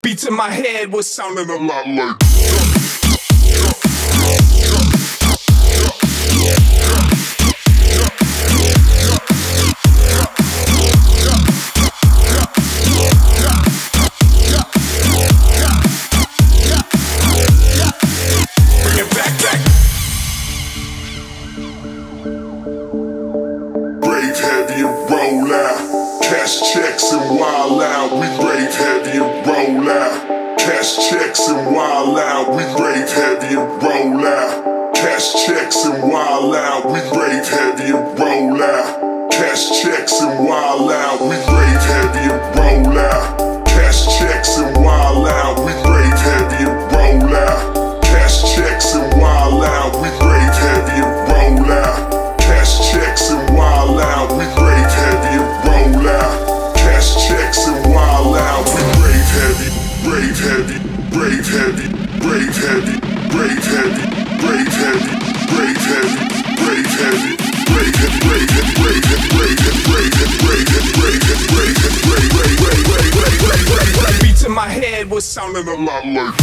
Beats in my head was sounding a lot like. Bring it back. Brave heavy and roll out. Cash checks and wild out. We brave heavy and roll out. Cash checks and wild out. We brave heavy and roll out. Cash checks and wild out. We brave heavy and roll out. Cash checks and wild out. We brave heavy and roll out. Cash checks and wild out. We brave heavy and roll out. Cash checks and wild out. We brave heavy and roll out. Cash checks and wild out. We brave heavy and roll out. Cash checks and wild out. We brave heavy, brave heavy, brave heavy, brave heavy, brave heavy, brave heavy, brave heavy, brave heavy, brave heavy, brave heavy, brave heavy, brave heavy, brave heavy, brave heavy, brave heavy, brave heavy. Beats in my head was sounding a lot like.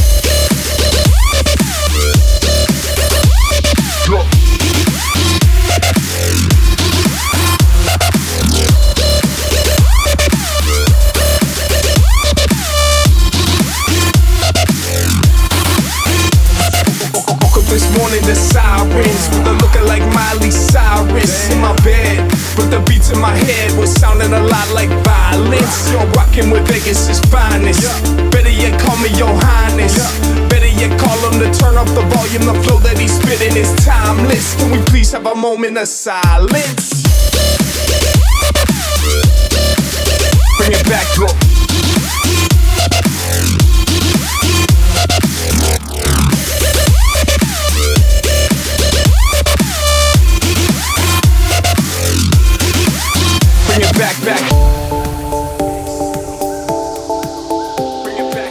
This morning the sirens with a looking like Miley Cyrus in my bed, but the beats in my head was sounding a lot like violence. You're rocking with Vegas' finest. Better yet call me your highness. Better yet call him to turn up the volume. The flow that he's spitting is timeless. Can we please have a moment of silence? Bring it back, bro. Back. Bring it back.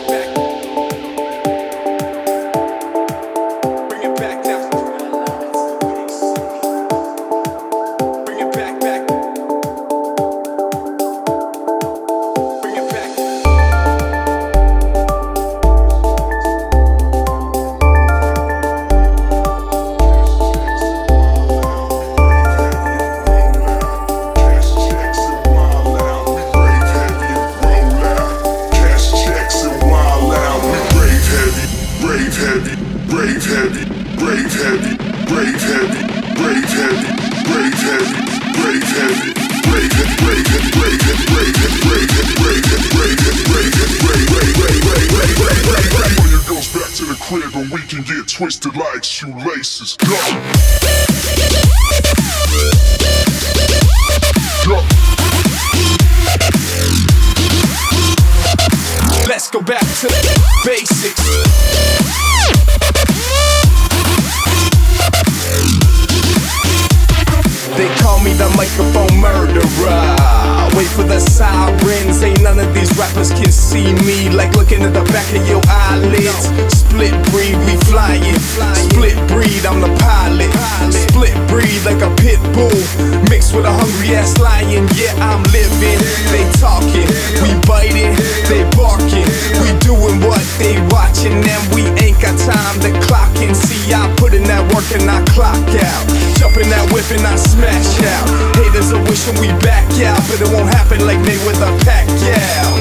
Bring it back down. Bring it back. Bring it back. Brave heavy, brave heavy, brave heavy, brave heavy, brave heavy, brave heavy, brave heavy, brave heavy, brave heavy, brave heavy, brave heavy, brave heavy, brave heavy, brave heavy. When it goes back to the crib and we can get twisted like shoelaces. Go. Let's go back to the basics. They call me the microphone murderer. Wait for the sirens. Ain't none of these rappers can see me. Like looking at the back of your eyelids. Split breed, we flying. Split breed, I'm the pilot. Split breed like a pit bull mixed with a hungry ass lion. Yeah, I'm living. They talking, we biting. They barking, we doing what they watching. And we ain't got time to clock in. See, I put in that work and I clock out. Jump in that whip and I smash out. Haters are wishing we back out, but it won't happen like they with a pack, yeah.